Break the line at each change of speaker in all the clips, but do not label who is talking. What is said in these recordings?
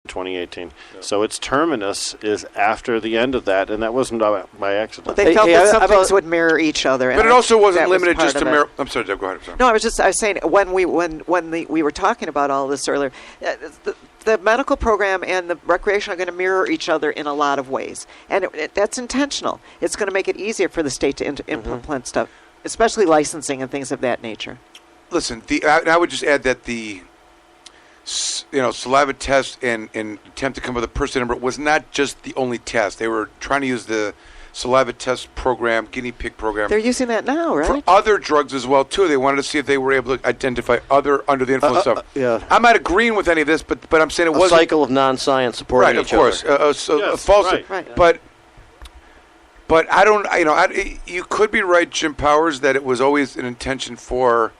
2018. So its terminus is after the end of that, and that wasn't by accident.
Well, they felt that some things would mirror each other.
But it also wasn't limited just to mirror. I'm sorry, Deb, go ahead.
No, I was saying when we were talking about all this earlier, the medical program and the recreation are going to mirror each other in a lot of ways, and that's intentional. It's going to make it easier for the state to implement stuff, especially licensing and things of that nature.
Listen, I would just add that the saliva test and attempt to come up with a person number was not just the only test. They were trying to use the saliva test program, guinea pig program.
They're using that now, right?
For other drugs as well, too. They wanted to see if they were able to identify other under the influence stuff.
Yeah.
I'm not agreeing with any of this, but I'm saying it was
a cycle of non-science supporting each
other. Right, of course. False.
Right.
But I don't, you could be right, Jim Powers, that it was always an intention for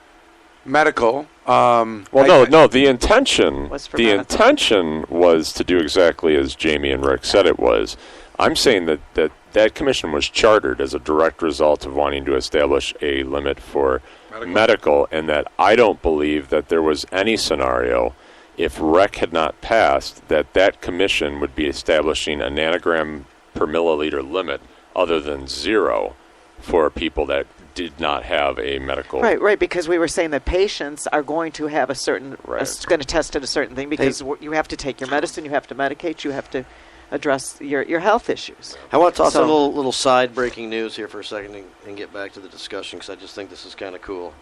medical.
The intention
intention
was to do exactly as Jamie and Rick said it was. I'm saying that commission was chartered as a direct result of wanting to establish a limit for medical, and that I don't believe that there was any scenario, if REC had not passed, that commission would be establishing a nanogram per milliliter limit other than 0 for people that did not have a medical.
Right, because we were saying that patients are going to have going to test at a certain thing because you have to take your medicine, you have to medicate, you have to address your health issues.
I want to toss a little side breaking news here for a second and get back to the discussion because I just think this is kind of cool.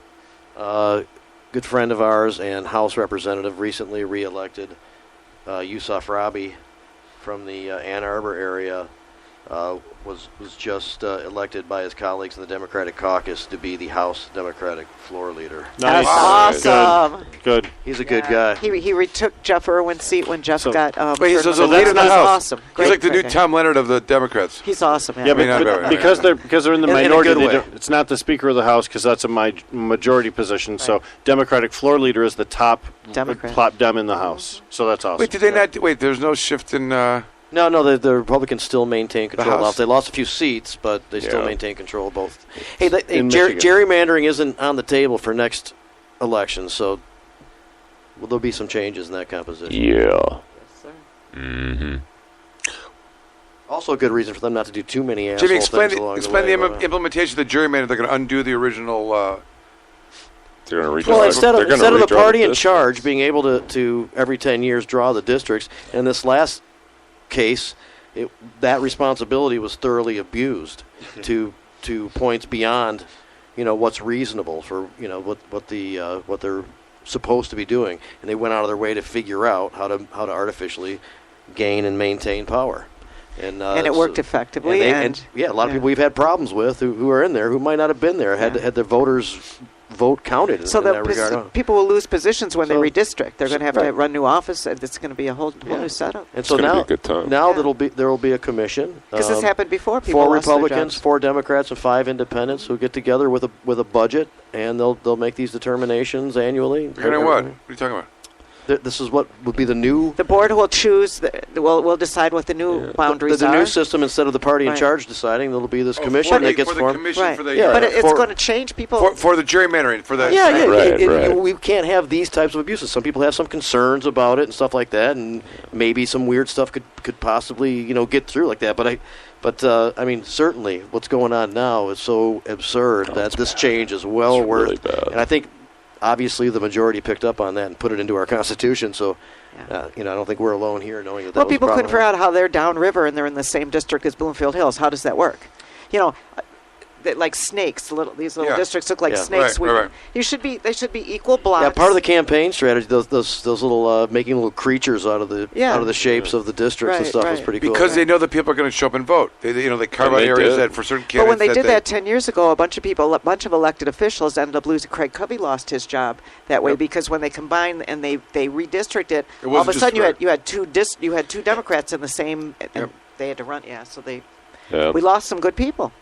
Good friend of ours and House representative recently reelected, Yusuf Rabi from the Ann Arbor area, was just elected by his colleagues in the Democratic caucus to be the House Democratic floor leader.
Nice.
Awesome.
Good.
He's a good guy.
He retook Jeff Irwin's seat when Jeff got.
He's a leader in the House.
Awesome.
He's like the new Tom Leonard of the Democrats.
He's awesome.
Yeah, but because they're in the minority, it's not the Speaker of the House because that's a majority position. Right. So Democratic floor leader is the top Dem in the House. So that's awesome.
Wait, did they not? Wait, there's no shift in.
No, the Republicans still maintain control. Now, they lost a few seats, but they still maintain control of both. Hey, gerrymandering isn't on the table for next election, so there'll be some changes in that composition.
Yeah.
Yes, sir.
Mm-hmm.
Also a good reason for them not to do too many asshole
Jimmy,
things along the way.
Explain the implementation of the gerrymander. They're going to undo the original...
They're going to
Well, instead of the party in charge being able to every 10 years draw the districts, in this last case, that responsibility was thoroughly abused to points beyond, what's reasonable for what they're supposed to be doing, and they went out of their way to figure out how to artificially gain and maintain power, and
it worked effectively.
A lot of people we've had problems with who are in there who might not have been there had their voters vote counted.
So people will lose positions when they redistrict. They're going to have to run new office. It's going to be a whole new setup.
And so now there will be a commission.
Because this happened before. People
4 Republicans, 4 Democrats, and 5 Independents who get together with a budget, and they'll make these determinations annually.
What? What are you talking about?
This is what would be the new...
The board will choose, will decide what the new boundaries
are.
The
new system, instead of the party in charge deciding, there'll be this commission that gets formed.
But it's going to change people...
For the gerrymandering.
We can't have these types of abuses. Some people have some concerns about it and stuff like that, and maybe some weird stuff could possibly get through like that. But certainly what's going on now is so absurd that this change is well worth...
Really bad.
And I think... Obviously, the majority picked up on that and put it into our Constitution. So, I don't think we're alone here knowing that.
Well, people couldn't figure out how they're downriver and they're in the same district as Bloomfield Hills. How does that work? Like snakes. These little districts look like snakes.
Right.
They should be equal blocks.
Yeah, part of the campaign strategy, those little making little creatures out of the shapes of the districts and stuff was pretty cool.
Because they know that people are going to show up and vote. They carve out areas that for certain candidates.
But when they did that 10 years ago, a bunch of elected officials ended up losing. Craig Covey lost his job that way because when they combined and they redistricted, all of a sudden you had two Democrats in the same. And they had to run. Yeah, so we lost some good people.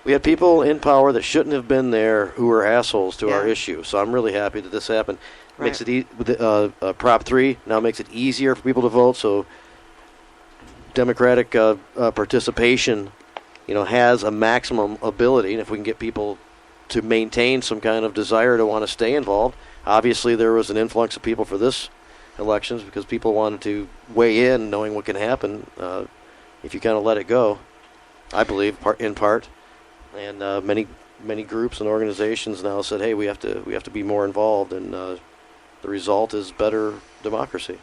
We had people in power that shouldn't have been there who were assholes to our issue. So I'm really happy that this happened. Makes it Prop 3 now makes it easier for people to vote. So Democratic participation, has a maximum ability, and if we can get people to maintain some kind of desire to want to stay involved. Obviously, there was an influx of people for this elections because people wanted to weigh in, knowing what can happen if you kind of let it go. I believe, in part, and many groups and organizations now said, "Hey, we have to be more involved," and the result is better democracy.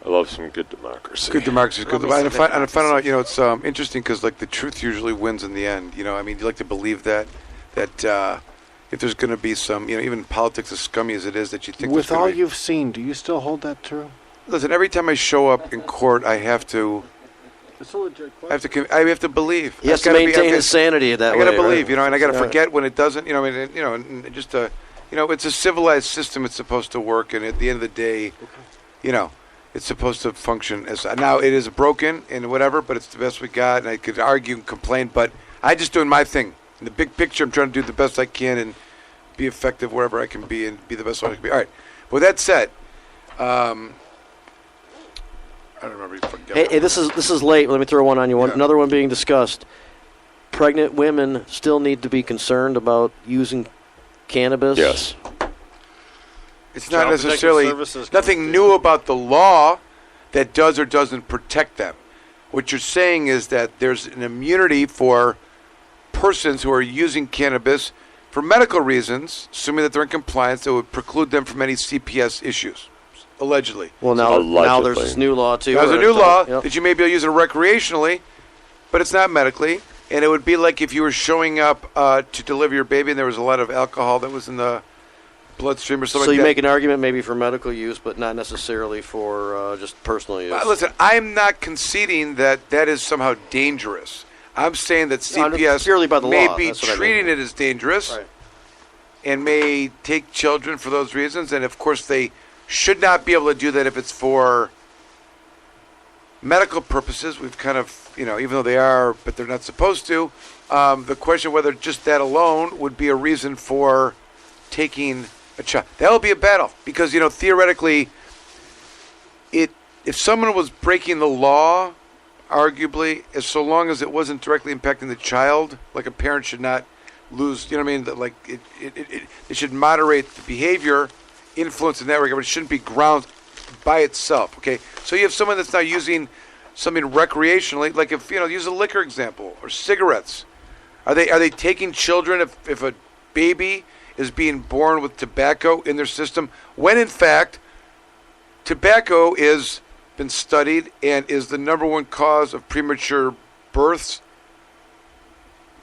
I love some good democracy.
Good democracy is good. And I find out, it's interesting because like the truth usually wins in the end. You like to believe that if there's going to be some, even politics as scummy as it is, that you think.
With all you've seen, do you still hold that true?
Listen, every time I show up in court, I have to.
It's a legit question.
I have to believe.
He has to maintain his sanity that way.
I got to believe,
right?
and I got to forget when it doesn't. It's a civilized system. It's supposed to work, and at the end of the day, it's supposed to function as. Now it is broken and whatever, but it's the best we got. And I could argue and complain, but I just doing my thing. In the big picture, I'm trying to do the best I can and be effective wherever I can be and be the best one I can be. All right. With that said, I don't remember.
Hey, this is late. Let me throw one on you. Another one being discussed. Pregnant women still need to be concerned about using cannabis.
Yes.
It's not necessarily nothing new about the law that does or doesn't protect them. What you're saying is that there's an immunity for persons who are using cannabis for medical reasons, assuming that they're in compliance, that would preclude them from any CPS issues, allegedly.
Well, now there's this new law, too.
There's a new law that you may be able to use it recreationally, but it's not medically. And it would be like if you were showing up to deliver your baby and there was a lot of alcohol that was in the bloodstream or something like that.
So you make an argument maybe for medical use, but not necessarily for just personal use.
Listen, I'm not conceding that is somehow dangerous. I'm saying that CPS may be treating it as dangerous and may take children for those reasons. And, of course, they should not be able to do that if it's for medical purposes. We've kind of, even though they are, but they're not supposed to, the question whether just that alone would be a reason for taking a child. That will be a battle because, theoretically, if someone was breaking the law, arguably, as so long as it wasn't directly impacting the child, like a parent should not lose, like it should moderate the behavior, influence in that regard, but it shouldn't be ground by itself, okay? So you have someone that's now using something recreationally, like if, use a liquor example, or cigarettes. Are they taking children if a baby is being born with tobacco in their system, when in fact, tobacco is been studied and is the number one cause of premature births,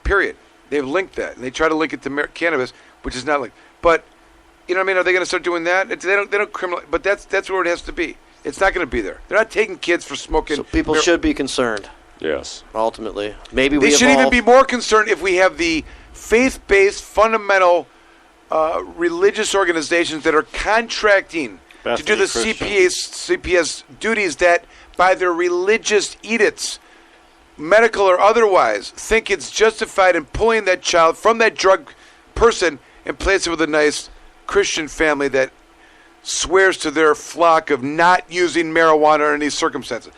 period. They've linked that, and they try to link it to cannabis, which is not linked. But, are they going to start doing that? They don't criminalize, but that's where it has to be. It's not going to be there. They're not taking kids for smoking.
So people should be concerned.
Yes.
Ultimately. Maybe
they should even be more concerned if we have the faith-based, fundamental religious organizations that are contracting to do the CPS duties that, by their religious edicts, medical or otherwise, think it's justified in pulling that child from that drug person and place it with a nice Christian family that swears to their flock of not using marijuana under any circumstances.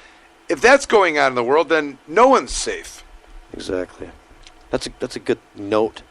If that's going on in the world, then no one's safe.
Exactly. That's a good note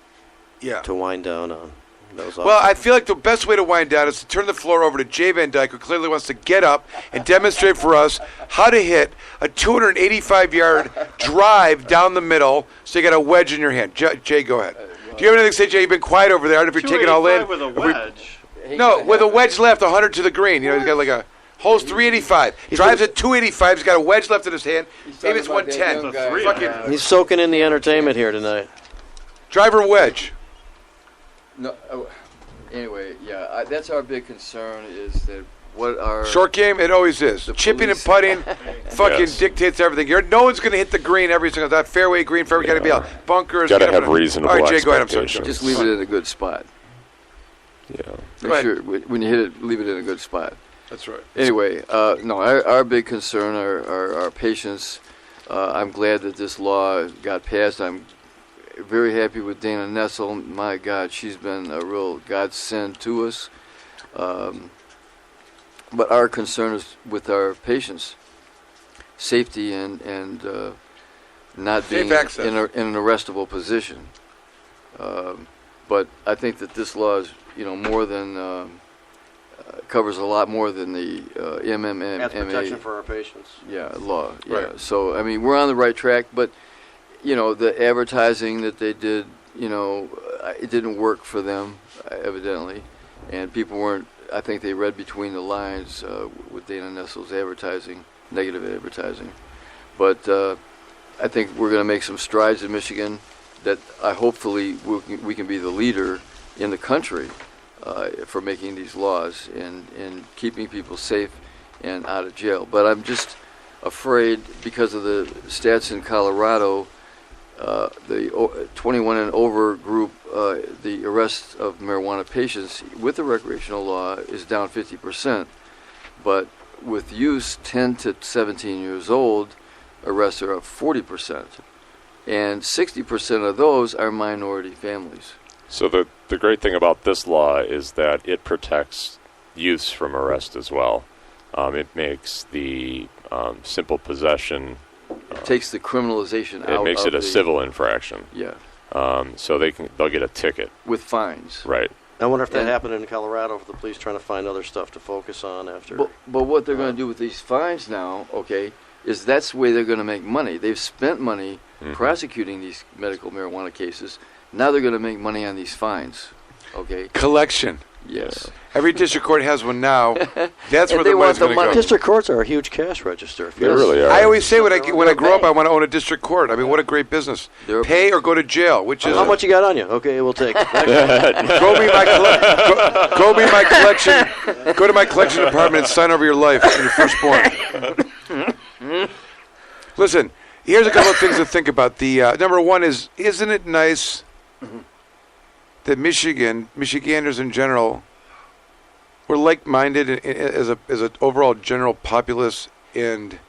to wind down on.
Well, I feel like the best way to wind down is to turn the floor over to Jay Van Dyke, who clearly wants to get up and demonstrate for us how to hit a 285-yard drive down the middle so you got a wedge in your hand. Jay, go ahead. Do you have anything to say, Jay? You've been quiet over there. I don't know if you're taking it all in.
With a wedge.
No, with a wedge left, 100 to the green. He's got like a hole's 385. Drives at 285. He's got a wedge left in his hand. Maybe it's 110.
He's soaking in the entertainment here tonight.
Driver wedge.
No. Anyway, that's our big concern is that what our
short game. It always is. Chipping and putting, fucking dictates everything. No one's going to hit the green every single time. Fairway green, fairway got to be out. Bunkers.
Got to have reasonable
expectations. All right, Jay, go ahead. I'm sorry.
Just leave it in a good spot.
Yeah.
Make sure when you hit it, leave it in a good spot.
That's right.
Anyway, our big concern are our patients. I'm glad that this law got passed. I'm very happy with Dana Nessel. My God, she's been a real godsend to us. But our concern is with our patients' safety and not being in an arrestable position. But I think that this law is, more than covers a lot more than the MMMA.
That's protection for our patients.
Yeah, law. Yeah.
Right.
So I mean, we're on the right track, but the advertising that they did, it didn't work for them, evidently, and people weren't. I think they read between the lines with Dana Nessle's advertising, negative advertising. But I think we're going to make some strides in Michigan that hopefully we can be the leader in the country for making these laws and keeping people safe and out of jail. But I'm just afraid because of the stats in Colorado, the 21 and over group, the arrest of marijuana patients with the recreational law is down 50%. But with use 10 to 17 years old, arrests are up 40%. And 60% of those are minority families.
So the great thing about this law is that it protects youths from arrest as well. It makes the simple possession.
It takes the criminalization out.
It makes it a civil infraction.
Yeah.
So they'll get a ticket
with fines.
Right.
I wonder if that happened in Colorado, for the police trying to find other stuff to focus on after.
But what they're going to do with these fines now, is that's the way they're going to make money. They've spent money prosecuting these medical marijuana cases. Now they're going to make money on these fines.
Collection.
Yes.
Every district court has one now. That's where
they
the money's
want the
going to go.
District courts are a huge cash register.
They really are.
I always say when I grow up, I want to own a district court. I mean, what a great business. Pay or go to jail, which is
how much you got on you? Okay, we'll take it.
go be my collection. Go to my collection department and sign over your life when you're firstborn. Listen, here's a couple of things to think about. The number one is, isn't it nice that Michiganders in general, we're like-minded as an overall general populace, and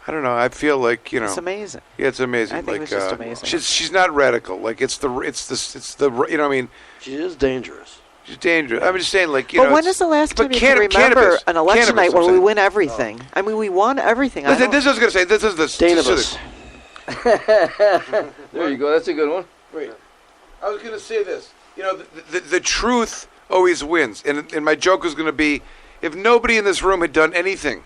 I don't know. I feel like
it's amazing.
Yeah, it's amazing.
I think it's just amazing.
She's not radical. Like it's the I mean,
she is dangerous.
She's dangerous. I'm just saying, like
But when is the last time you can remember an election night where we win everything? I mean, we won everything.
This is what I was going to say. This is the
Danibus.
There you go. That's a good one.
Wait, I was going to say this. The truth always wins, and my joke was going to be, if nobody in this room had done anything,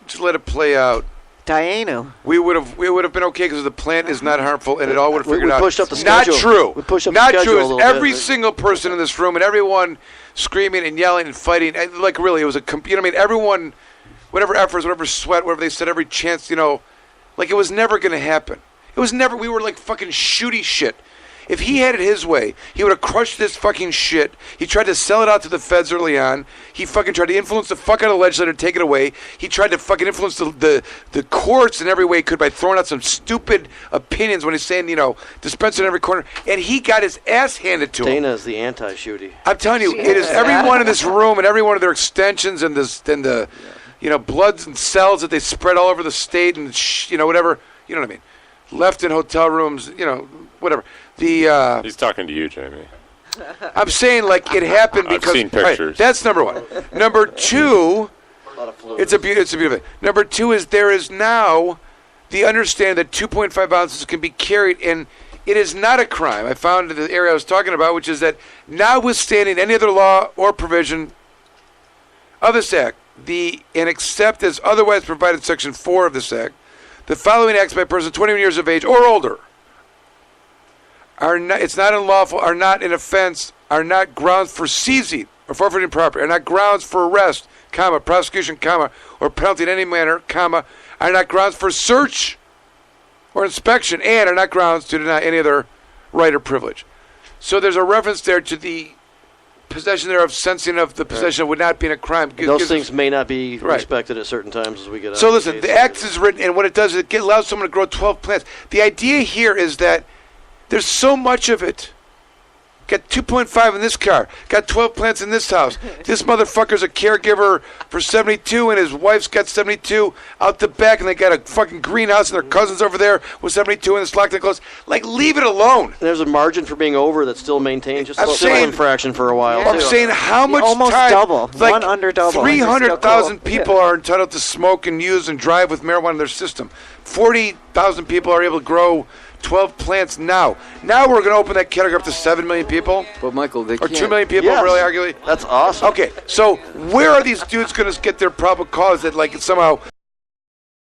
just let it play out.
Diana.
We would have been okay because the plant is not harmful, and it all would have figured out.
We pushed up the schedule.
Not true.
We pushed up
not
the schedule
true.
a
It's
little
every
bit.
single person in this room and everyone screaming and yelling and fighting. And like really, it was everyone, whatever efforts, whatever sweat, whatever they said, every chance, like it was never going to happen. It was never. We were like fucking shooty shit. If he had it his way, he would have crushed this fucking shit. He tried to sell it out to the feds early on. He fucking tried to influence the fuck out of the legislature to take it away. He tried to fucking influence the courts in every way he could by throwing out some stupid opinions when he's saying, dispense in every corner. And he got his ass handed to him.
Dana is the anti-shooty.
I'm telling you, it is everyone in this room and every one of their extensions and the bloods and cells that they spread all over the state and whatever. You know what I mean? Left in hotel rooms, whatever.
He's talking to you, Jamie.
I'm saying like it happened because
I've seen pictures.
Right, that's number one. Number two, it's a beautiful thing. Number two is there is now the understanding that 2.5 ounces can be carried, and it is not a crime. I found the area I was talking about, which is that notwithstanding any other law or provision of this act, and except as otherwise provided in Section 4 of this act, the following acts by persons 21 years of age or older it's not unlawful, are not an offense, are not grounds for seizing or forfeiting property, are not grounds for arrest, prosecution, or penalty in any manner, are not grounds for search or inspection, and are not grounds to deny any other right or privilege. So there's a reference there to the possession thereof, sensing of the possession would not be a crime.
Those things may not be respected at certain times as we get out.
So listen, the act is written, and what it does is it allows someone to grow 12 plants. The idea here is that there's so much of it. Got 2.5 in this car. Got 12 plants in this house. This motherfucker's a caregiver for 72, and his wife's got 72 out the back, and they got a fucking greenhouse, and their cousins over there with 72, and it's locked and closed. Like, leave it alone.
There's a margin for being over that's still maintained. Just a civil infraction for a while.
I'm saying how much
almost
time?
Double.
Like
one under double.
300,000 people are entitled to smoke and use and drive with marijuana in their system. 40,000 people are able to grow 12 plants now. Now we're going to open that category up to 7 million people.
But Michael, they
or
can't.
2 million people,
Yes.
really, arguably.
That's awesome.
Okay, so where are these dudes going to get their probable cause that like somehow